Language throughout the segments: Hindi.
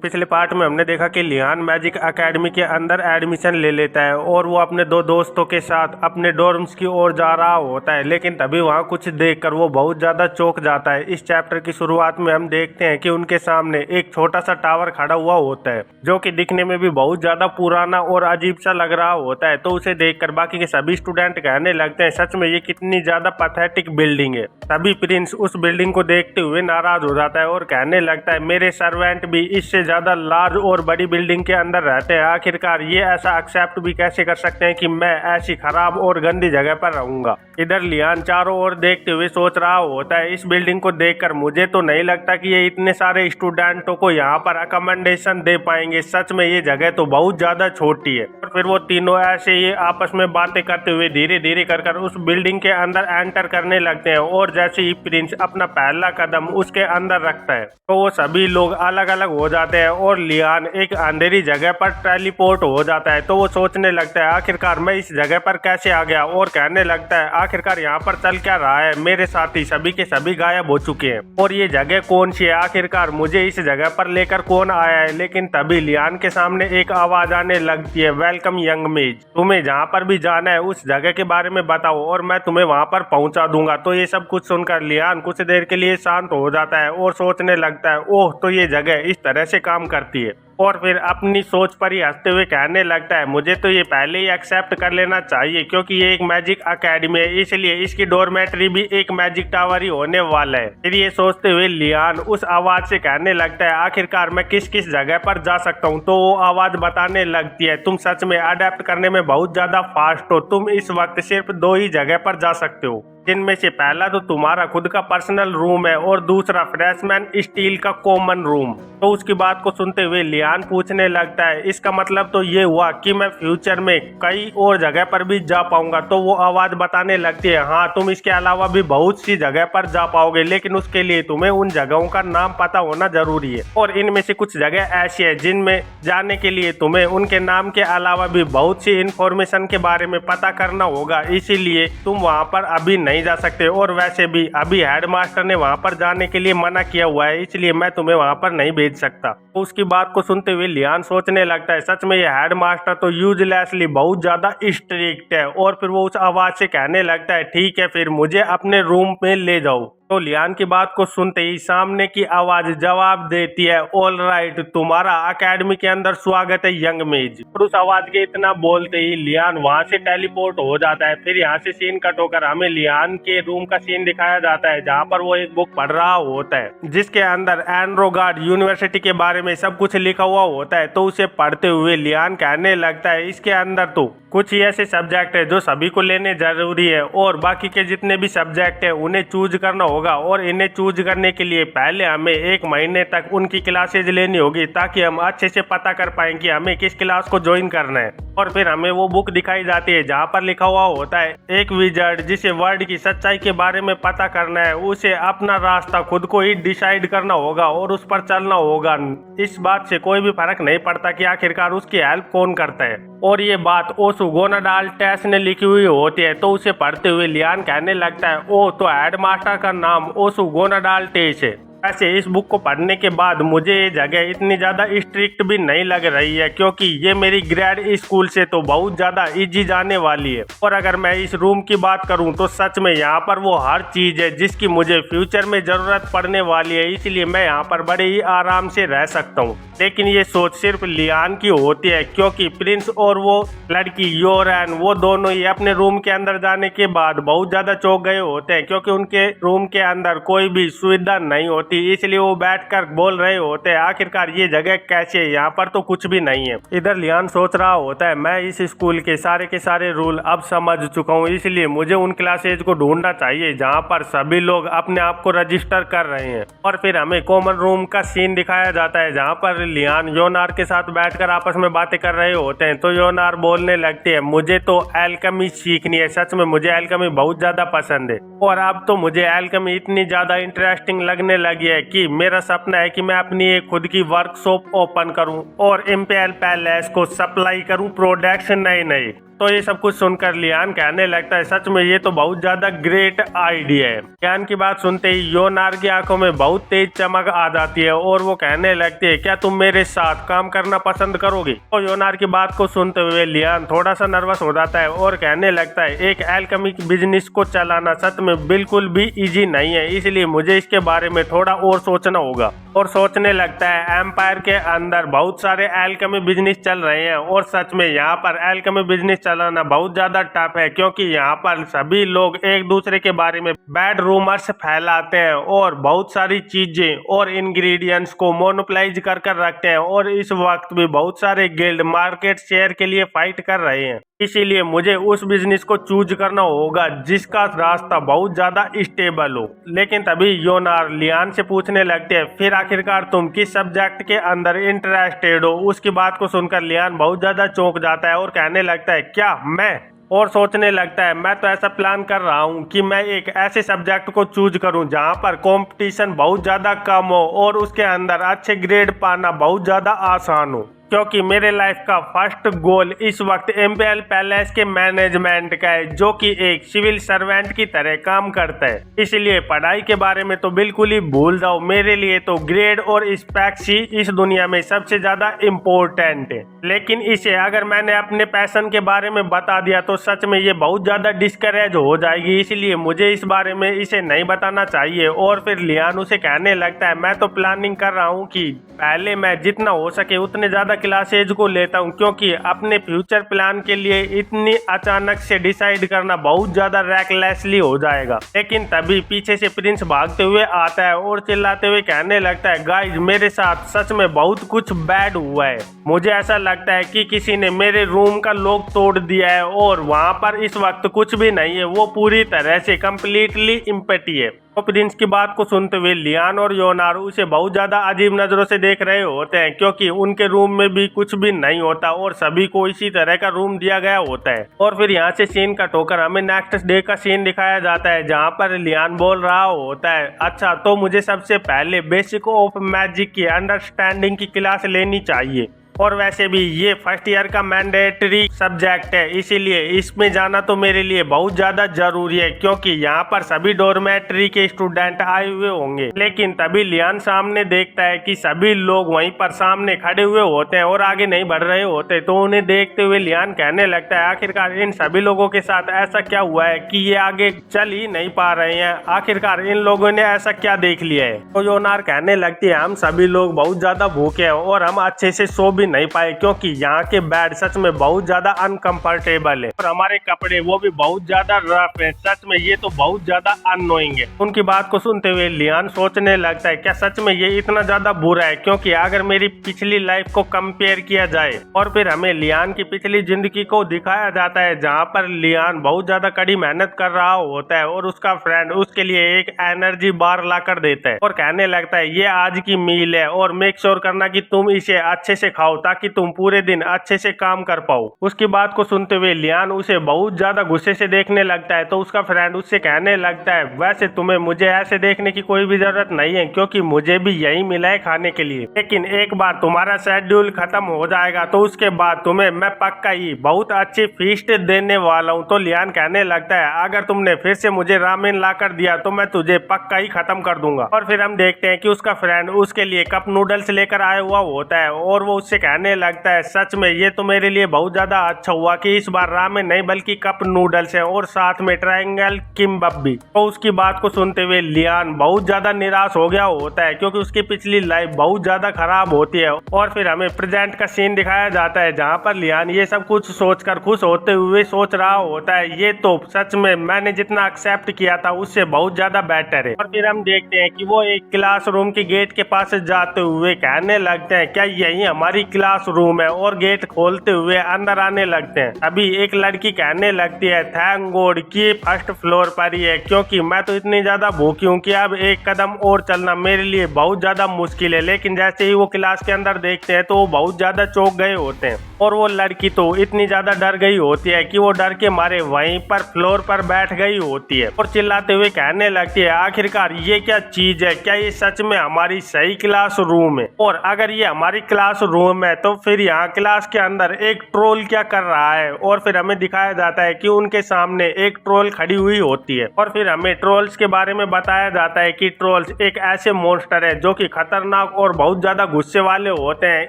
पिछले पार्ट में हमने देखा कि लियान मैजिक एकेडमी के अंदर एडमिशन ले लेता है और वो अपने दो दोस्तों के साथ अपने डॉर्म्स की ओर जा रहा होता है, लेकिन तभी वहाँ कुछ देखकर वो बहुत ज़्यादा चौंक जाता है। इस चैप्टर की शुरुआत में हम देखते हैं कि उनके सामने एक छोटा सा टावर खड़ा हुआ होता है जो कि दिखने में भी बहुत ज़्यादा पुराना और अजीब सा लग रहा होता है। तो उसे देखकर बाकी के सभी स्टूडेंट कहने लगते हैं, सच में ये कितनी ज़्यादा पैथेटिक बिल्डिंग है। तभी प्रिंस उस बिल्डिंग को देखते हुए नाराज हो जाता है और कहने लगता है, मेरे सर्वेंट भी इससे ज्यादा लार्ज और बड़ी बिल्डिंग के अंदर रहते हैं, आखिरकार ये ऐसा एक्सेप्ट भी कैसे कर सकते हैं कि मैं ऐसी खराब और गंदी जगह पर रहूंगा। इधर लियान चारों ओर देखते हुए सोच रहा होता है, इस बिल्डिंग को देखकर मुझे तो नहीं लगता कि ये इतने सारे स्टूडेंटों को यहाँ पर अकोमोडेशन दे पाएंगे, सच में ये जगह तो बहुत ज्यादा छोटी है। और फिर वो तीनों ऐसे ये आपस में बातें करते हुए धीरे धीरे कर उस बिल्डिंग के अंदर एंटर करने लगते हैं और जैसे ही प्रिंस अपना पहला कदम उसके अंदर रखता है तो वो सभी लोग अलग अलग हो जाते हैं और लियान एक अंधेरी जगह पर टेलीपोर्ट हो जाता है। तो वो सोचने लगता है, आखिरकार मैं इस जगह पर कैसे आ गया, और कहने लगता है, आखिरकार यहाँ पर चल क्या रहा है, मेरे साथी सभी के सभी गायब हो चुके हैं और ये जगह कौन सी है, आखिरकार मुझे इस जगह पर लेकर कौन आया है। लेकिन तभी लियान के सामने एक आवाज आने लगती है, वेलकम यंग मेज, तुम्हें जहाँ पर भी जाना है उस जगह के बारे में बताओ और मैं तुम्हें वहाँ पर पहुँचा दूंगा। तो ये सब कुछ सुनकर लियान कुछ देर के लिए शांत हो जाता है और सोचने लगता है, ओह तो ये जगह इस तरह से काम करती है। और फिर अपनी सोच पर ही हंसते हुए कहने लगता है, मुझे तो ये पहले ही एक्सेप्ट कर लेना चाहिए क्योंकि ये एक मैजिक एकेडमी है, इसलिए इसकी डोरमेट्री भी एक मैजिक टावर ही होने वाला है। फिर ये सोचते हुए लियान उस आवाज से कहने लगता है, आखिरकार मैं किस किस जगह पर जा सकता हूँ। तो वो आवाज बताने लगती है, तुम सच में अडेप्ट करने में बहुत ज्यादा फास्ट हो, तुम इस वक्त सिर्फ 2 ही जगह पर जा सकते हो, जिनमें से पहला तो तुम्हारा खुद का पर्सनल रूम है और दूसरा फ्रेशमैन स्टील का कॉमन रूम। तो उसकी बात को सुनते हुए लियान पूछने लगता है, इसका मतलब तो ये हुआ कि मैं फ्यूचर में कई और जगह पर भी जा पाऊंगा। तो वो आवाज बताने लगती है, हाँ तुम इसके अलावा भी बहुत सी जगह पर जा पाओगे, लेकिन उसके लिए तुम्हें उन जगहों का नाम पता होना जरूरी है और इनमें से कुछ जगह ऐसी है जिनमें जाने के लिए तुम्हें उनके नाम के अलावा भी बहुत सी इंफॉर्मेशन के बारे में पता करना होगा, इसीलिए तुम वहाँ पर अभी नहीं जा सकते और वैसे भी अभी हेडमास्टर ने वहां पर जाने के लिए मना किया हुआ है, इसलिए मैं तुम्हें वहां पर नहीं भेज सकता। तो उसकी बात को सुनते हुए लियान सोचने लगता है, सच में ये हेडमास्टर तो यूजलेसली बहुत ज्यादा स्ट्रिक्ट है। और फिर वो उस आवाज से कहने लगता है, ठीक है फिर मुझे अपने रूम में ले जाओ। तो लियान की बात को सुनते ही सामने की आवाज जवाब देती है, ऑल राइट, तुम्हारा अकेडमी के अंदर स्वागत है यंग मेज। और उस आवाज के इतना बोलते ही लियान वहां से टेलीपोर्ट हो जाता है। फिर यहाँ से सीन कट होकर हमें लियान के रूम का सीन दिखाया जाता है जहाँ पर वो एक बुक पढ़ रहा होता है जिसके अंदर एंड्रोगार्ड यूनिवर्सिटी के बारे में सब कुछ लिखा हुआ होता है। तो उसे पढ़ते हुए लियान कहने लगता है, इसके अंदर तो कुछ ही ऐसे सब्जेक्ट है जो सभी को लेने जरूरी है और बाकी के जितने भी सब्जेक्ट है उन्हें चूज करना होगा और इन्हें चूज करने के लिए पहले हमें 1 महीने तक उनकी क्लासेज लेनी होगी ताकि हम अच्छे से पता कर पाएं कि हमें किस क्लास को ज्वाइन करना है। और फिर हमें वो बुक दिखाई जाती है जहाँ पर लिखा हुआ होता है, एक विजर्ड जिसे वर्ल्ड की सच्चाई के बारे में पता करना है उसे अपना रास्ता खुद को ही डिसाइड करना होगा और उस पर चलना होगा। इस बात से कोई भी फर्क नहीं पड़ता कि आखिरकार उसकी हेल्प कौन करता है। और ये बात ओसुगोनाडाल्टेस ने लिखी हुई होती है। तो उसे पढ़ते हुए लियान कहने लगता है, ओ तो हेडमास्टर का नाम ओसुगोनाडाल्टेस है। वैसे इस बुक को पढ़ने के बाद मुझे ये जगह इतनी ज़्यादा स्ट्रिक्ट भी नहीं लग रही है क्योंकि ये मेरी ग्रेड स्कूल से तो बहुत ज़्यादा इजी जाने वाली है। और अगर मैं इस रूम की बात करूं तो सच में यहाँ पर वो हर चीज़ है जिसकी मुझे फ्यूचर में ज़रूरत पड़ने वाली है, इसलिए मैं यहाँ पर बड़े ही आराम से रह सकता हूँ। लेकिन ये सोच सिर्फ लियान की होती है क्योंकि प्रिंस और वो लड़की योरैन वो दोनों ही अपने रूम के अंदर जाने के बाद बहुत ज़्यादा चौंक गए होते हैं क्योंकि उनके रूम के अंदर कोई भी सुविधा नहीं होती, इसलिए वो बैठकर बोल रहे होते हैं, आखिरकार ये जगह कैसी है, यहाँ पर तो कुछ भी नहीं है। इधर लियान सोच रहा होता है, मैं इस स्कूल के सारे रूल अब समझ चुका हूँ, इसलिए मुझे उन क्लासेज को ढूंढना चाहिए जहाँ पर सभी लोग अपने आप को रजिस्टर कर रहे हैं। और फिर हमें कॉमन रूम का सीन दिखाया जाता है जहाँ पर लियान योनार के साथ बैठकर आपस में बातें कर रहे होते हैं। तो योनार बोलने लगती है, मुझे तो एल्केमी सीखनी है, सच में मुझे एल्केमी बहुत ज्यादा पसंद है और अब तो मुझे एल्केमी इतनी ज्यादा इंटरेस्टिंग लगने लगी लगी है कि मेरा सपना है कि मैं अपनी एक खुद की वर्कशॉप ओपन करूं और इम्पेरियल पैलेस को सप्लाई करूं प्रोडक्ट्स नए नए। तो ये सब कुछ सुनकर लियान कहने लगता है सच में ये तो बहुत ज्यादा ग्रेट आइडिया है। लियान की बात सुनते ही योनार की आंखों में बहुत तेज चमक आ जाती है और वो कहने लगती है क्या तुम मेरे साथ काम करना पसंद करोगी। तो योनार की बात को सुनते हुए लियान थोड़ा सा नर्वस हो जाता है और कहने लगता है एक एल्केमी बिजनेस को चलाना सच में बिल्कुल भी इजी नहीं है, इसलिए मुझे इसके बारे में थोड़ा और सोचना होगा। और सोचने लगता है एम्पायर के अंदर बहुत सारे एल्केमी बिजनेस चल रहे हैं और सच में यहाँ पर एल्केमी बिजनेस चलाना बहुत ज्यादा टफ है, क्योंकि यहाँ पर सभी लोग एक दूसरे के बारे में बैड रूमर्स फैलाते हैं और बहुत सारी चीजें और इंग्रेडिएंट्स को मोनोपलाइज कर कर रखते हैं और इस वक्त भी बहुत सारे गिल्ड मार्केट शेयर के लिए फाइट कर रहे हैं। इसीलिए मुझे उस बिजनेस को चूज करना होगा जिसका रास्ता बहुत ज्यादा स्टेबल हो। लेकिन तभी योनार लियान से पूछने लगते हैं फिर आखिरकार तुम किस सब्जेक्ट के अंदर इंटरेस्टेड हो। उसकी बात को सुनकर लियान बहुत ज्यादा चौंक जाता है और कहने लगता है क्या मैं, और सोचने लगता है मैं तो ऐसा प्लान कर रहा हूँ कि मैं एक ऐसे सब्जेक्ट को चूज करूँ जहाँ पर कंपटीशन बहुत ज़्यादा कम हो और उसके अंदर अच्छे ग्रेड पाना बहुत ज़्यादा आसान हो, क्योंकि मेरे लाइफ का फर्स्ट गोल इस वक्त इम्पेरियल पैलेस के मैनेजमेंट का है जो कि एक सिविल सर्वेंट की तरह काम करता है। इसलिए पढ़ाई के बारे में तो बिल्कुल ही भूल जाओ, मेरे लिए तो ग्रेड और स्पेक्स ही इस दुनिया में सबसे ज्यादा इम्पोर्टेंट है। लेकिन इसे अगर मैंने अपने पैशन के बारे में बता दिया तो सच में ये बहुत ज्यादा डिस्करेज हो जाएगी, इसलिए मुझे इस बारे में इसे नहीं बताना चाहिए। और फिर लियान उसे कहने लगता है मैं तो प्लानिंग कर रहा हूँ कि पहले मैं जितना हो सके उतने ज्यादा क्लासेज को लेता हूँ, क्योंकि अपने फ्यूचर प्लान के लिए इतनी अचानक से डिसाइड करना बहुत ज्यादा रैकलेसली हो जाएगा। लेकिन तभी पीछे से प्रिंस भागते हुए आता है और चिल्लाते हुए कहने लगता है गाइज मेरे साथ सच में बहुत कुछ बैड हुआ है। मुझे ऐसा लगता है कि किसी ने मेरे रूम का लॉक तोड़ दिया है और वहाँ पर इस वक्त कुछ भी नहीं है, वो पूरी तरह से कम्प्लीटली एम्प्टी है। तो प्रिंस की बात को सुनते हुए लियान और योनार उसे बहुत ज्यादा अजीब नजरों से देख रहे होते हैं, क्योंकि उनके रूम में भी कुछ भी नहीं होता और सभी को इसी तरह का रूम दिया गया होता है। और फिर यहाँ से सीन कट होकर हमें नेक्स्ट डे का सीन दिखाया जाता है जहाँ पर लियान बोल रहा होता है अच्छा तो मुझे सबसे पहले बेसिक ऑफ मैजिक की अंडरस्टैंडिंग की क्लास लेनी चाहिए, और वैसे भी ये फर्स्ट ईयर का मैंडेटरी सब्जेक्ट है, इसीलिए इसमें जाना तो मेरे लिए बहुत ज़्यादा जरूरी है, क्योंकि यहाँ पर सभी डॉर्मेट्री के स्टूडेंट आए हुए होंगे। लेकिन तभी लियान सामने देखता है कि सभी लोग वहीं पर सामने खड़े हुए होते हैं और आगे नहीं बढ़ रहे होते। तो उन्हें देखते हुए लियान कहने लगता है आखिरकार इन सभी लोगों के साथ ऐसा क्या हुआ है कि ये आगे चल ही नहीं पा रहे हैं, आखिरकार इन लोगों ने ऐसा क्या देख लिया है। तो योनार कहने लगती है हम सभी लोग बहुत ज़्यादा भूखे हैं और हम अच्छे से सो भी नहीं पाए, क्योंकि यहाँ के बेड सच में बहुत ज्यादा अनकंफर्टेबल है और हमारे कपड़े वो भी बहुत ज्यादा रफ है, सच में ये तो बहुत ज्यादा अननोइंग है। उनकी बात को सुनते हुए लियान सोचने लगता है क्या सच में ये इतना ज्यादा बुरा है, क्योंकि अगर मेरी पिछली लाइफ को कंपेयर किया जाए। और फिर हमें लियान की पिछली जिंदगी को दिखाया जाता है जहाँ पर लियान बहुत ज्यादा कड़ी मेहनत कर रहा होता है और उसका फ्रेंड उसके लिए एक एनर्जी बार ला कर देता है और कहने लगता है ये आज की मील है और मेक श्योर करना कि तुम इसे अच्छे से खाओ ताकि तुम पूरे दिन अच्छे से काम कर पाओ। उसकी बात को सुनते हुए लियान उसे बहुत ज्यादा गुस्से से देखने लगता है। तो उसका फ्रेंड उससे कहने लगता है वैसे तुम्हें मुझे ऐसे देखने की कोई भी जरूरत नहीं है, क्योंकि मुझे भी यही मिला है खाने के लिए, लेकिन एक बार तुम्हारा शेड्यूल खत्म हो जाएगा तो उसके बाद तुम्हें मैं पक्का ही बहुत अच्छी फीस्ट देने वाला हूँ। तो लियान कहने लगता है अगर तुमने फिर से मुझे रामेन ला कर दिया तो मैं तुझे पक्का ही खत्म कर दूंगा। और फिर हम देखते हैं कि उसका फ्रेंड उसके लिए कप नूडल्स लेकर आया हुआ होता है और वो उससे कहने लगता है सच में ये तो मेरे लिए बहुत ज्यादा अच्छा हुआ कि इस बार रामेन नहीं बल्कि कप नूडल्स है और साथ में ट्रायंगल किम्बप भी। तो उसकी बात को सुनते हुए लियान बहुत ज्यादा निराश हो गया होता है, क्योंकि उसकी पिछली लाइफ बहुत ज्यादा खराब होती है। और फिर हमें प्रेजेंट का सीन दिखाया जाता है जहाँ पर लियान ये सब कुछ सोचकर खुश होते हुए सोच रहा होता है ये तो सच में मैंने जितना एक्सेप्ट किया था उससे बहुत ज्यादा बेटर है। और फिर हम देखते हैं कि वो एक क्लासरूम के गेट के पास जाते हुए कहने लगते हैं क्या यही हमारी क्लासरूम है, और गेट खोलते हुए अंदर आने लगते हैं। अभी एक लड़की कहने लगती है थैंक गॉड कि फर्स्ट फ्लोर पर ही है, क्योंकि मैं तो इतनी ज्यादा भूखी हूँ कि अब एक कदम और चलना मेरे लिए बहुत ज्यादा मुश्किल है। लेकिन जैसे ही वो क्लास के अंदर देखते हैं तो वो बहुत ज्यादा चौंक गए होते हैं। और वो लड़की तो इतनी ज्यादा डर गई होती है कि वो डर के मारे वहीं पर फ्लोर पर बैठ गई होती है और चिल्लाते हुए कहने लगती है, आखिरकार ये क्या चीज है, क्या ये सच में हमारी सही क्लास रूम है? और अगर ये हमारी क्लास रूम है तो फिर यहाँ क्लास के अंदर एक ट्रोल क्या कर रहा है? और फिर हमें दिखाया जाता है कि उनके सामने एक ट्रोल खड़ी हुई होती है और फिर हमें ट्रोल्स के बारे में बताया जाता है कि ट्रोल्स एक ऐसे मॉन्स्टर है जो कि खतरनाक और बहुत ज्यादा गुस्से वाले होते हैं,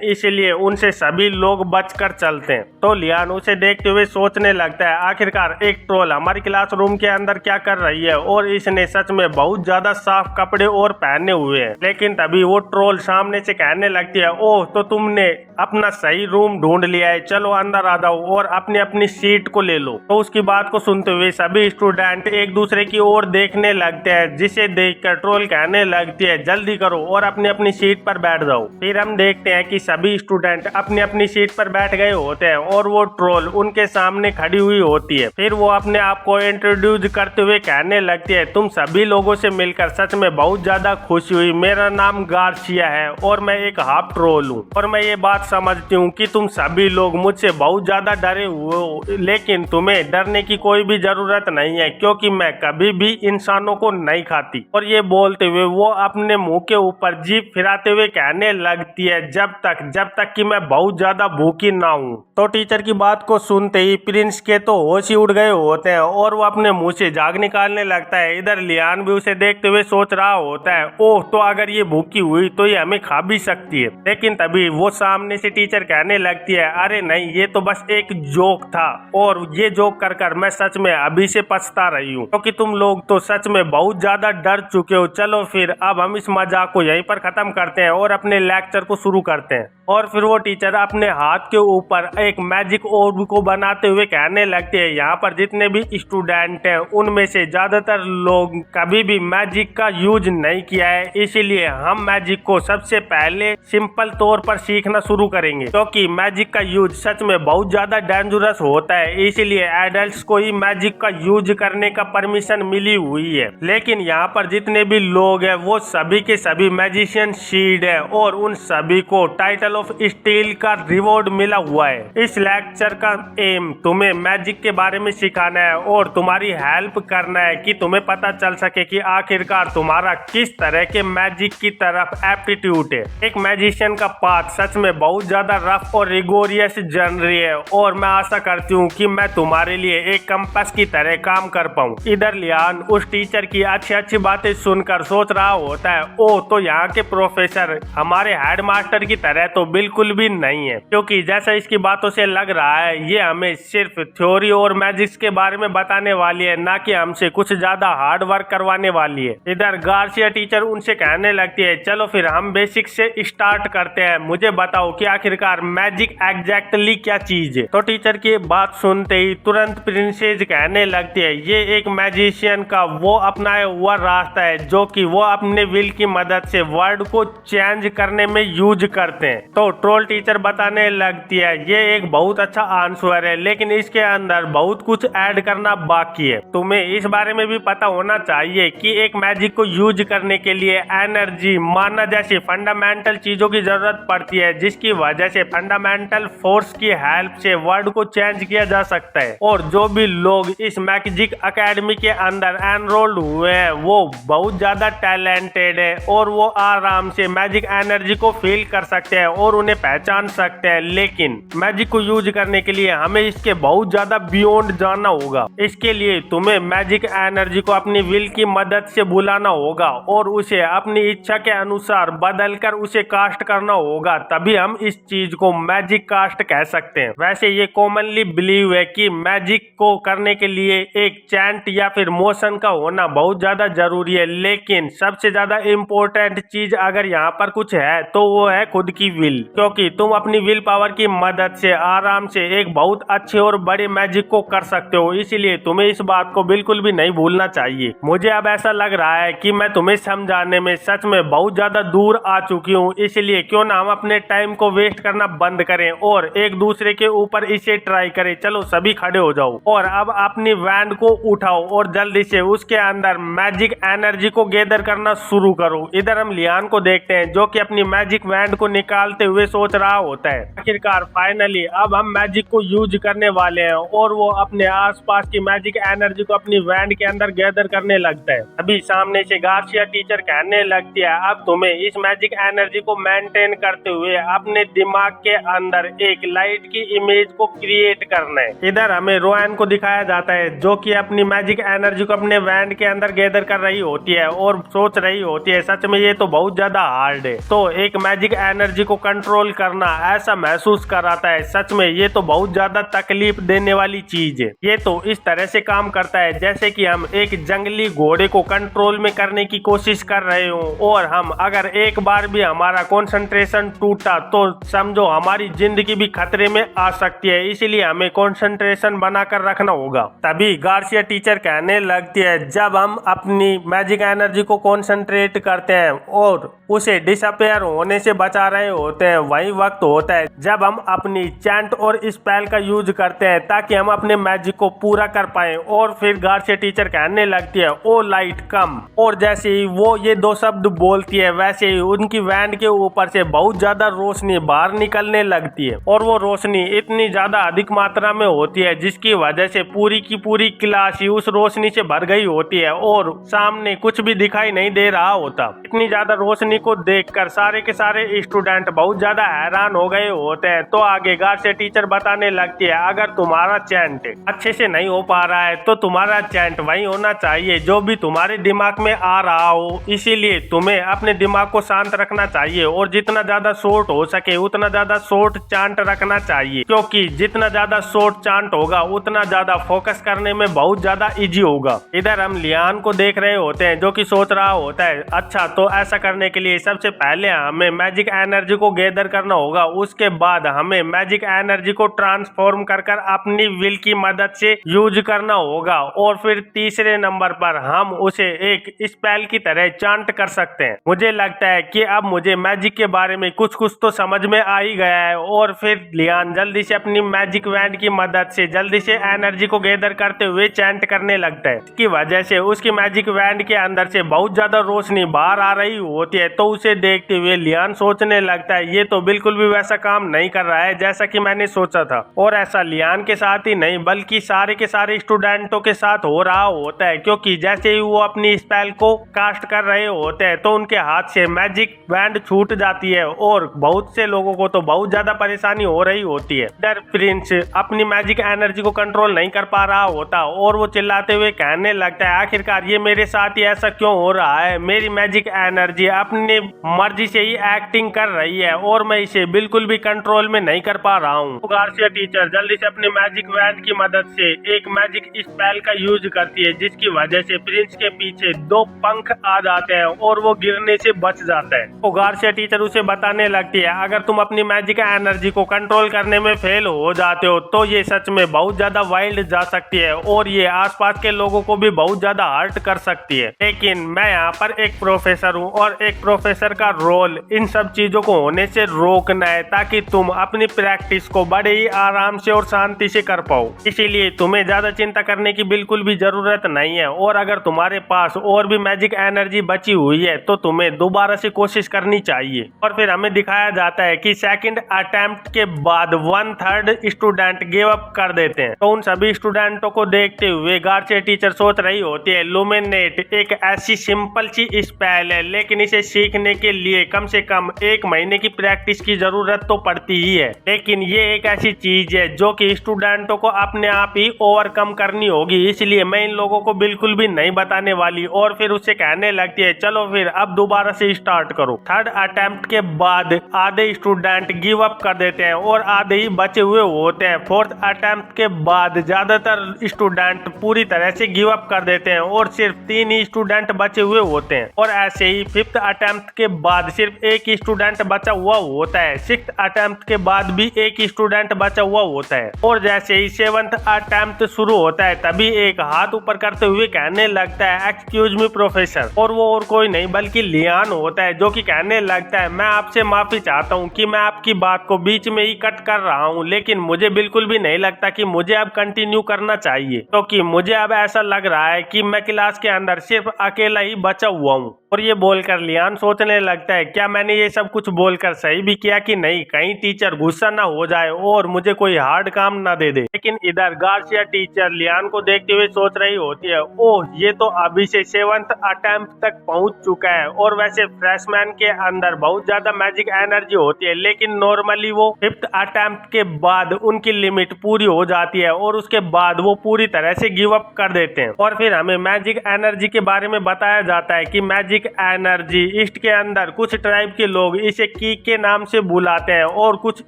इसलिए उनसे सभी लोग बचकर चलते हैं। तो लियान उसे देखते हुए सोचने लगता है, आखिरकार एक ट्रोल हमारी क्लासरूम के अंदर क्या कर रही है और इसने सच में बहुत ज्यादा साफ कपड़े और पहने हुए हैं। लेकिन तभी वो ट्रोल सामने से कहने लगती है, ओह तो तुमने अपना सही रूम ढूंढ लिया है, चलो अंदर आ जाओ और अपनी अपनी सीट को ले लो। तो उसकी बात को सुनते हुए सभी स्टूडेंट एक दूसरे की ओर देखने लगते हैं, जिसे देखकर ट्रोल कहने लगती है, जल्दी करो और अपनी अपनी सीट पर बैठ जाओ। फिर हम देखते हैं कि सभी स्टूडेंट अपनी अपनी सीट पर बैठ गए होते हैं और वो ट्रोल उनके सामने खड़ी हुई होती है। फिर वो अपने आप को इंट्रोड्यूस करते हुए कहने लगती है, तुम सभी लोगों से मिलकर सच में बहुत ज्यादा खुशी हुई, मेरा नाम गार्सिया है और मैं एक हाफ ट्रोल हूँ और मैं ये बात समझती हूँ कि तुम सभी लोग मुझसे बहुत ज्यादा डरे हुए हो, लेकिन तुम्हें डरने की कोई भी जरूरत नहीं है क्योंकि मैं कभी भी इंसानों को नहीं खाती। और ये बोलते हुए वो अपने मुंह के ऊपर जीभ फिराते हुए कहने लगती है, जब तक कि मैं बहुत ज्यादा भूखी ना हूँ। तो टीचर की बात को सुनते ही प्रिंस के तो होश ही उड़ गए होते हैं और वो अपने मुंह से झाग निकालने लगता है। इधर लियान भी उसे देखते हुए सोच रहा होता है, ओह तो अगर ये भूखी हुई तो ये हमें खा भी सकती है। लेकिन तभी वो सामने से टीचर कहने लगती है, अरे नहीं, ये तो बस एक जोक था और ये जोक कर कर मैं सच में अभी से पछता रही हूँ क्योंकि तुम लोग तो सच में बहुत ज्यादा डर चुके हो। चलो फिर अब हम इस मजाक को यहीं पर खत्म करते हैं और अपने लेक्चर को शुरू करते हैं। और फिर वो टीचर अपने हाथ के ऊपर एक मैजिक ऑर्ब को बनाते हुए कहने लगते हैं, यहाँ पर जितने भी स्टूडेंट हैं उनमें से ज्यादातर लोग कभी भी मैजिक का यूज नहीं किया है, इसीलिए हम मैजिक को सबसे पहले सिंपल तौर पर सीखना शुरू करेंगे क्योंकि मैजिक का यूज सच में बहुत ज्यादा डेंजरस होता है, इसीलिए एडल्ट्स को ही मैजिक का यूज करने का परमिशन मिली हुई है। लेकिन यहाँ पर जितने भी लोग हैं वो सभी के सभी मैजिशियन शीड है और उन सभी को टाइटल ऑफ स्टील का रिवॉर्ड मिला हुआ है। इस लेक्चर का एम तुम्हें मैजिक के बारे में सिखाना है और तुम्हारी हेल्प करना है कि तुम्हें पता चल सके कि आखिरकार तुम्हारा किस तरह के मैजिक की तरफ एप्टीट्यूड है। एक मैजिशियन का पाथ सच में बहुत ज्यादा रफ और रिगोरियस जर्नी है और मैं आशा करती हूँ कि मैं तुम्हारे लिए एक कंपास की तरह काम कर पाऊँ। इधर लियान उस टीचर की अच्छी बातें सुनकर सोच रहा होता है, ओ तो यहाँ के प्रोफेसर हमारे हेडमास्टर की तरह तो बिल्कुल भी नहीं है क्योंकि जैसा इसकी बातों से लग रहा है ये हमें सिर्फ थ्योरी और मैजिक्स के बारे में बताने वाली है, ना कि हमसे कुछ ज्यादा हार्ड वर्क करवाने वाली है। इधर गार्सिया टीचर उनसे कहने लगती है, चलो फिर हम बेसिक से स्टार्ट करते हैं, मुझे बताओ कि आखिरकार मैजिक एग्जैक्टली क्या चीज है। तो टीचर की बात सुनते ही तुरंत प्रिंसेस कहने लगती है, ये एक मैजिशियन का वो अपनाया हुआ रास्ता है जो कि वो अपने विल की मदद से वर्ड को चेंज करने में यूज करते हैं। तो ट्रोल टीचर बताने लगती है, ये एक बहुत अच्छा आंसर है लेकिन इसके अंदर बहुत कुछ ऐड करना बाकी है। तुम्हें इस बारे में भी पता होना चाहिए कि एक मैजिक को यूज करने के लिए एनर्जी, माना जैसी फंडामेंटल चीजों की जरूरत पड़ती है जिसकी वजह से फंडामेंटल फोर्स की हेल्प से वर्ड को चेंज किया जा सकता है। और जो भी लोग इस मैजिक एकेडमी के अंदर एनरोल्ड हुए हैं वो बहुत ज्यादा टैलेंटेड है और वो आराम से मैजिक एनर्जी को फील कर सकते हैं और उन्हें पहचान सकते हैं। लेकिन मैजिक को यूज करने के लिए हमें इसके बहुत ज्यादा बियॉन्ड जानना होगा। इसके लिए तुम्हें मैजिक एनर्जी को अपनी विल की मदद से बुलाना होगा और उसे अपनी इच्छा के अनुसार बदलकर उसे कास्ट करना होगा, तभी हम इस चीज को मैजिक कास्ट कह सकते हैं। वैसे ये कॉमनली बिलीव है कि मैजिक को करने के लिए एक चैंट या फिर मोशन का होना बहुत ज्यादा जरूरी है, लेकिन सबसे ज्यादा इम्पोर्टेंट चीज अगर यहाँ पर कुछ है तो वो है खुद की विल, क्योंकि तुम अपनी विल पावर की मदद से आराम से एक बहुत अच्छे और बड़े मैजिक को कर सकते हो, इसीलिए तुम्हें इस बात को बिल्कुल भी नहीं भूलना चाहिए। मुझे अब ऐसा लग रहा है कि मैं तुम्हें समझाने में सच में बहुत ज्यादा दूर आ चुकी हूँ, इसलिए क्यों ना हम अपने टाइम को वेस्ट करना बंद करें और एक दूसरे के ऊपर इसे ट्राई करें। चलो सभी खड़े हो जाओ और अब अपनी वैंड को उठाओ और जल्दी से उसके अंदर मैजिक एनर्जी को गैदर करना शुरू करो। इधर हम लियान को देखते हैं जो कि अपनी मैजिक वैंड को निकालते करते हुए सोच रहा होता है। आखिरकार फाइनली अब हम मैजिक को यूज करने वाले हैं और वो अपने आसपास की मैजिक एनर्जी को अपनी वैन के अंदर गैदर करने लगता है। अभी सामने से गार्सिया टीचर कहने लगती है अब तुम्हें इस मैजिक एनर्जी को मेंटेन करते हुए अपने दिमाग के अंदर एक लाइट की इमेज को क्रिएट करना है। इधर हमें रोएन को दिखाया जाता है जो कि अपनी मैजिक एनर्जी को अपने वैन के अंदर गैदर कर रही होती है और सोच रही होती है सच में ये तो बहुत ज्यादा हार्ड है। तो एक मैजिक एनर्जी को कंट्रोल करना ऐसा महसूस कराता है, सच में ये तो बहुत ज्यादा तकलीफ देने वाली चीज है। ये तो इस तरह से काम करता है जैसे कि हम एक जंगली घोड़े को कंट्रोल में करने की कोशिश कर रहे हो और हम अगर एक बार भी हमारा कंसंट्रेशन टूटा तो समझो हमारी जिंदगी भी खतरे में आ सकती है, इसीलिए हमें कंसंट्रेशन बनाकर रखना होगा। तभी गार्सिया टीचर कहने लगती है जब हम अपनी मैजिक एनर्जी को कंसंट्रेट करते हैं और उसे डिसअपेयर होने से बचा रहे होते हैं, वही वक्त होता है जब हम अपनी चैंट और स्पेल का यूज करते हैं ताकि हम अपने मैजिक को पूरा कर पाए। और फिर गार्सिया टीचर कहने लगती है ओ लाइट कम, और जैसे ही वो ये दो शब्द बोलती है वैसे ही उनकी वैन के ऊपर से बहुत ज्यादा रोशनी बाहर निकलने लगती है और वो रोशनी इतनी ज्यादा अधिक मात्रा में होती है जिसकी वजह से पूरी की पूरी क्लास ही उस रोशनी से भर गई होती है और सामने कुछ भी दिखाई नहीं दे रहा होता। इतनी ज्यादा रोशनी को देखकर सारे के सारे स्टूडेंट बहुत ज्यादा हैरान हो गए होते हैं। तो आगे गार्सिया टीचर बताने लगती है अगर तुम्हारा चैंट अच्छे से नहीं हो पा रहा है तो तुम्हारा चैंट वही होना चाहिए जो भी तुम्हारे दिमाग में आ रहा हो, इसीलिए तुम्हें अपने दिमाग को शांत रखना चाहिए और जितना ज्यादा शॉर्ट हो सके उतना ज्यादा शॉर्ट चांट रखना चाहिए, क्योंकि जितना ज्यादा शॉर्ट चांट होगा उतना ज्यादा फोकस करने में बहुत ज्यादा इजी होगा। इधर हम लियान को देख रहे होते हैं जो कि सोच रहा होता है अच्छा तो ऐसा करने के लिए सबसे पहले हमें मैजिक एनर्जी को गैदर करना होगा, उसके बाद हमें मैजिक एनर्जी को ट्रांसफॉर्म कर अपनी विल की मदद से यूज करना होगा और फिर तीसरे नंबर पर हम उसे एक स्पेल की तरह चांट कर सकते हैं। मुझे लगता है कि अब मुझे मैजिक के बारे में कुछ कुछ तो समझ में आ ही गया है। और फिर लियान जल्दी से अपनी मैजिक वैंड की मदद से जल्दी से एनर्जी को गैदर करते हुए चैंट करने लगता है। इसकी वजह से उसकी मैजिक वैंड के अंदर से बहुत ज्यादा रोशनी बाहर आ रही होती है। तो उसे देखते हुए लियान सोचने लगता है ये तो बिल्कुल भी वैसा काम नहीं कर रहा है जैसा कि मैंने सोचा था। और ऐसा लियान के साथ ही नहीं बल्कि सारे के सारे स्टूडेंटों के साथ हो रहा होता है, क्योंकि जैसे ही वो अपनी स्पेल को कास्ट कर रहे होते हैं तो उनके हाथ से मैजिक वैंड छूट जाती है और बहुत से लोगों को तो बहुत ज्यादा परेशानी हो रही होती है। इधर प्रिंस अपनी मैजिक एनर्जी को कंट्रोल नहीं कर पा रहा होता और वो चिल्लाते हुए कहने लगता है आखिरकार ये मेरे साथ ही ऐसा क्यों हो रहा है, मेरी मैजिक एनर्जी अपनी मर्जी से ही एक्टिंग कर रही है और मैं इसे बिल्कुल भी कंट्रोल में नहीं कर पा रहा हूँ। गार्सिया टीचर जल्दी से अपने मैजिक वैंड की मदद से एक मैजिक स्पेल का यूज करती है जिसकी वजह से प्रिंस के पीछे दो पंख आ जाते हैं और वो गिरने से बच जाता है। तो गार्सिया टीचर उसे बताने लगती है अगर तुम अपनी मैजिक एनर्जी को कंट्रोल करने में फेल हो जाते हो तो ये सच में बहुत ज्यादा वाइल्ड जा सकती है और ये आसपास के लोगों को भी बहुत ज्यादा हर्ट कर सकती है। लेकिन मैं यहाँ पर एक प्रोफेसर हूँ और एक प्रोफेसर का रोल इन सब चीजों को होने से रोकना है ताकि तुम अपनी प्रैक्टिस को बड़े ही आराम से और शांति से कर पाओ। इसीलिए तुम्हें ज्यादा चिंता करने की बिल्कुल भी जरूरत नहीं है और अगर तुम्हारे पास और भी मैजिक एनर्जी बची हुई है तो तुम्हें दोबारा से कोशिश करनी चाहिए। और फिर हमें दिखाया जाता है कि सेकंड अटेम्प्ट के बाद 1/3 स्टूडेंट गिव अप कर देते हैं। तो उन सभी स्टूडेंटों को देखते हुए गार्सिया टीचर सोच रही होती है लुमिनेट एक ऐसी सिंपल सी स्पेल है लेकिन इसे सीखने के लिए कम से कम 1 महीने की प्रैक्टिस की जरूरत तो पड़ती ही है, लेकिन ये एक ऐसी चीज है जो कि स्टूडेंटों को अपने आप ही ओवरकम करनी होगी, इसलिए मैं इन लोगों को बिल्कुल भी नहीं बताने वाली। और फिर उससे कहने लगती है चलो फिर अब दोबारा से स्टार्ट करो। 3rd अटेम्प्ट के बाद आधे स्टूडेंट गिव अप कर देते हैं और आधे ही बचे हुए होते हैं। 4th अटेम्प्ट के बाद ज्यादातर स्टूडेंट पूरी तरह से गिव अप कर देते हैं और सिर्फ 3 ही स्टूडेंट बचे हुए होते हैं। और ऐसे ही 5th अटेम्प्ट के बाद सिर्फ एक ही स्टूडेंट बचा हुआ होता है। 6th अटेम्प्ट के बाद भी एक ही स्टूडेंट बचा हुआ होता है। और जैसे ही 7th अटेम्प्ट शुरू होता है तभी एक हाथ ऊपर करते हुए कहने लगता है एक्सक्यूज मी प्रोफेसर, और वो और कोई नहीं बल्कि लियान होता है जो कि कहने लगता है मैं आपसे माफी चाहता हूँ कि मैं आपकी बात को बीच में ही कट कर रहा हूँ, लेकिन मुझे बिल्कुल भी नहीं लगता कि मुझे अब कंटिन्यू करना चाहिए, क्योंकि मुझे अब ऐसा लग रहा है कि मैं क्लास के अंदर सिर्फ अकेला ही बचा हुआ हूँ और ये बोलकर लियान सोचने लगता है क्या मैंने ये सब कुछ बोलकर सही भी किया कि नहीं, कहीं टीचर गुस्सा ना हो जाए और मुझे कोई हार्ड काम ना दे दे। लेकिन इधर गार्सिया टीचर लियान को देखते हुए सोच रही होती है, ओह ये तो अभी से 7th अटेम्प्ट तक पहुंच चुका है और वैसे फ्रेशमैन के अंदर बहुत ज्यादा मैजिक एनर्जी होती है, लेकिन नॉर्मली वो 5th अटेम्प्ट के बाद उनकी लिमिट पूरी हो जाती है और उसके बाद वो पूरी तरह से गिव अप कर देते हैं। और फिर हमें मैजिक एनर्जी के बारे में बताया जाता है कि मैजिक एनर्जी ईस्ट के अंदर कुछ ट्राइब के लोग इसे की के नाम से बुलाते हैं और कुछ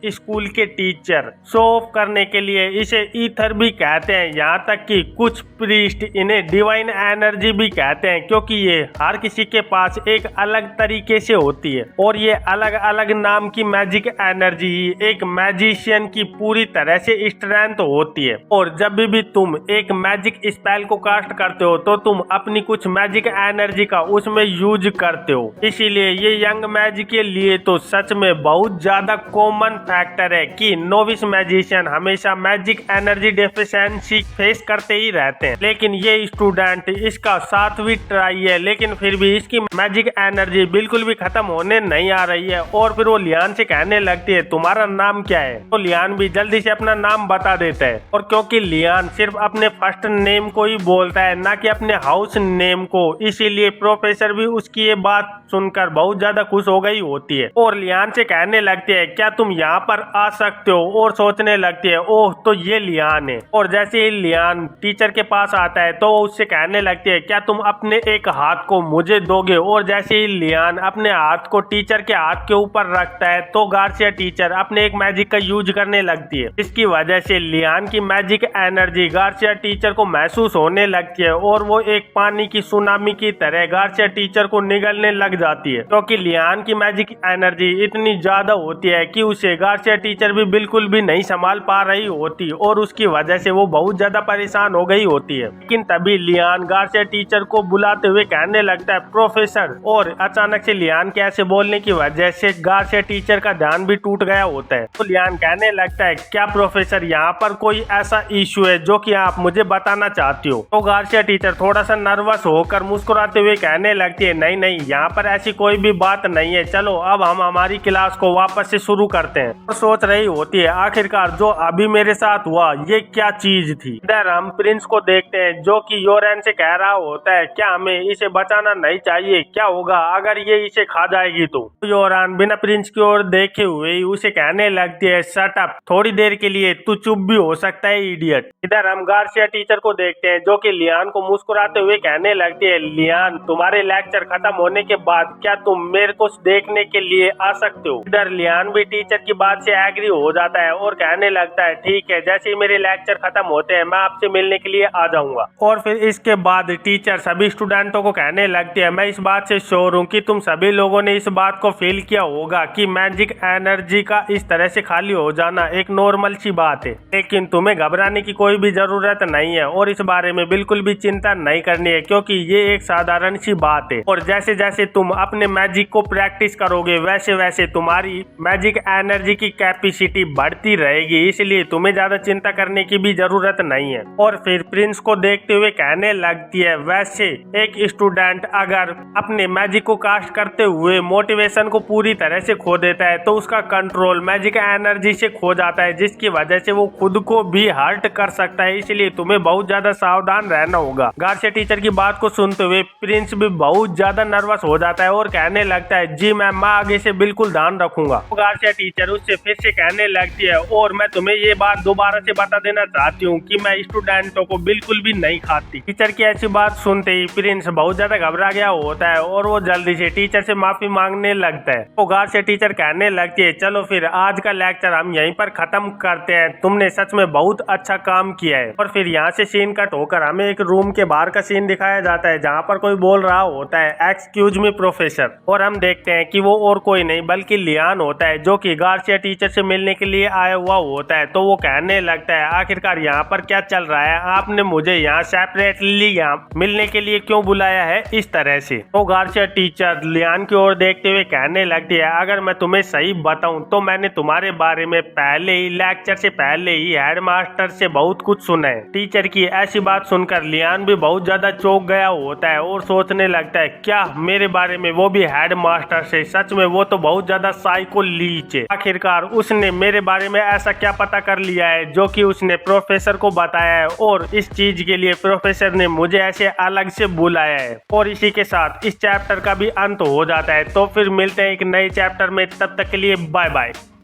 स्कूल के टीचर शो ऑफ करने के लिए इसे ईथर भी कहते हैं। यहाँ तक कि कुछ प्रीस्ट इन्हें डिवाइन एनर्जी भी कहते हैं, क्योंकि ये हर किसी के पास एक अलग तरीके से होती है और ये अलग अलग नाम की मैजिक एनर्जी एक मैजिशियन की पूरी तरह से स्ट्रेंथ होती है। और जब भी तुम एक मैजिक स्पेल को कास्ट करते हो तो तुम अपनी कुछ मैजिक एनर्जी का उसमें यूज करते हो। इसीलिए ये यंग मैजिक के लिए तो सच में बहुत ज्यादा कॉमन फैक्टर है कि नोविस मैजिशियन हमेशा मैजिक एनर्जी डेफिशिएंसी फेस करते ही रहते हैं। लेकिन ये स्टूडेंट इसका 7वीं ट्राई है, लेकिन फिर भी इसकी मैजिक एनर्जी बिल्कुल भी खत्म होने नहीं आ रही है। और फिर वो लियान से कहने लगती है तुम्हारा नाम क्या है, तो लियान भी जल्दी से अपना नाम बता देता है। और क्योंकि लियान सिर्फ अपने फर्स्ट नेम को ही बोलता है ना कि अपने हाउस नेम को, इसीलिए प्रोफेसर भी उसकी ये बात सुनकर बहुत ज्यादा खुश हो गई होती है और लियान से कहने लगती है क्या तुम यहाँ पर आ सकते हो, और सोचने लगती है ओह तो ये लियान है। और जैसे ही लियान टीचर के पास आता है तो वो उससे कहने लगती है क्या तुम अपने एक हाथ को मुझे दोगे। और जैसे ही लियान अपने हाथ को टीचर के हाथ के ऊपर रखता है तो गार्सिया टीचर अपने एक मैजिक का यूज करने लगती है। इसकी वजह से लियान की मैजिक एनर्जी गार्सिया टीचर को महसूस होने लगती है और वो एक पानी की सुनामी की तरह गार्सिया टीचर को निगलने लग जाती है, क्योंकि लियान की मैजिक एनर्जी इतनी ज्यादा होती है कि उसे गार्सिया टीचर भी बिल्कुल भी नहीं संभाल पा रही होती और उसकी वजह से वो बहुत ज्यादा परेशान हो गई होती है। लेकिन तभी लियान गार्सिया टीचर को बुलाते हुए कहने लगता है प्रोफेसर, और अचानक से लियान के ऐसे बोलने की वजह से गार्सिया टीचर का ध्यान भी टूट गया होता है। तो लियान कहने लगता है क्या प्रोफेसर यहाँ पर कोई ऐसा इश्यू है जो कि आप मुझे बताना चाहती हो। तो गार्सिया टीचर थोड़ा सा नर्वस होकर मुस्कुराते हुए कहने लगती है नहीं नहीं, यहाँ पर ऐसी कोई भी बात नहीं है, चलो अब हम हमारी क्लास को वापस से शुरू करते हैं। और सोच रही होती है आखिरकार जो अभी मेरे साथ हुआ ये क्या चीज थी। इधर हम प्रिंस को देखते हैं जो कि योरेन से कह रहा होता है क्या हमें इसे बचाना नहीं चाहिए, क्या होगा अगर ये इसे खा जाएगी। तो योरेन बिना प्रिंस की ओर देखे हुए उसे कहने लगती है शट अप, थोड़ी देर के लिए तू चुप भी हो सकता है इडियट। इधर हम गार्सिया टीचर को देखते हैं जो कि लियान को मुस्कुराते हुए कहने लगती है लियान तुम्हारे लेक्चर खत्म होने के बाद क्या तुम मेरे को देखने के लिए आ सकते हो। इधर लियान भी टीचर की बात से एग्री हो जाता है और कहने लगता है ठीक है, जैसे ही मेरे लेक्चर खत्म होते हैं मैं आपसे मिलने के लिए आ जाऊंगा। और फिर इसके बाद टीचर सभी स्टूडेंटों को कहने लगती है मैं इस बात से श्योर हूँ कि तुम सभी लोगों ने इस बात को फील किया होगा कि मैजिक एनर्जी का इस तरह से खाली हो जाना एक नॉर्मल सी बात है, लेकिन तुम्हें घबराने की कोई भी जरूरत नहीं है और इस बारे में बिल्कुल भी चिंता नहीं करनी है, क्योंकि ये एक साधारण सी बात है। और जैसे जैसे तुम अपने मैजिक को प्रैक्टिस करोगे वैसे वैसे तुम्हारी मैजिक एनर्जी की कैपेसिटी बढ़ती रहेगी, इसलिए तुम्हें ज्यादा चिंता करने की भी जरूरत नहीं है। और फिर प्रिंस को देखते हुए कहने लगती है वैसे एक स्टूडेंट अगर अपने मैजिक को कास्ट करते हुए मोटिवेशन को पूरी तरह से खो देता है तो उसका कंट्रोल मैजिक एनर्जी से खो जाता है, जिसकी वजह से वो खुद को भी हर्ट कर सकता है, इसलिए तुम्हें बहुत ज्यादा सावधान रहना होगा। गार्सिया टीचर की बात को सुनते हुए प्रिंस भी बहुत ज्यादा नर्वस हो जाता है और कहने लगता है जी मैम, मैं आगे से बिल्कुल ध्यान रखूंगा। तो गार्सिया टीचर उससे फिर से कहने लगती है और मैं तुम्हें ये बात दोबारा से बता देना चाहती हूँ कि मैं स्टूडेंटों को बिल्कुल भी नहीं खाती। टीचर की ऐसी बात सुनते ही प्रिंस बहुत ज्यादा घबरा गया होता है और वो जल्दी से टीचर से माफी मांगने लगता है। तो गार्सिया टीचर कहने लगती है चलो फिर आज का लेक्चर हम यहीं पर खत्म करते हैं, तुमने सच में बहुत अच्छा काम किया है। और फिर यहाँ से सीन कट होकर हमें एक रूम के बाहर का सीन दिखाया जाता है जहाँ पर कोई बोल रहा होता है एक्सक्यूज मी प्रोफेसर, और हम देखते हैं कि वो और कोई नहीं बल्कि लियान होता है जो कि गार्सिया टीचर से मिलने के लिए आया हुआ होता है। तो वो कहने लगता है आखिरकार यहाँ पर क्या चल रहा है, आपने मुझे यहाँ सेपरेटली यहाँ मिलने के लिए क्यों बुलाया है इस तरह से। तो गार्सिया टीचर लियान की ओर देखते हुए कहने लगती है अगर मैं तुम्हें सही बताऊं तो मैंने तुम्हारे बारे में पहले ही लेक्चर से पहले ही हेडमास्टर से बहुत कुछ सुना है। टीचर की ऐसी बात सुनकर लियान भी बहुत ज्यादा चौंक गया होता है और सोचने लगता है क्या मेरे बारे बारे में, वो भी हेड मास्टर से। सच में वो तो बहुत ज्यादा साइको लीच है। आखिरकार उसने मेरे बारे में ऐसा क्या पता कर लिया है जो कि उसने प्रोफेसर को बताया है, और इस चीज के लिए प्रोफेसर ने मुझे ऐसे अलग से बुलाया है। और इसी के साथ इस चैप्टर का भी अंत हो जाता है। तो फिर मिलते हैं एक नए चैप्टर में, तब तक के लिए बाय बाय।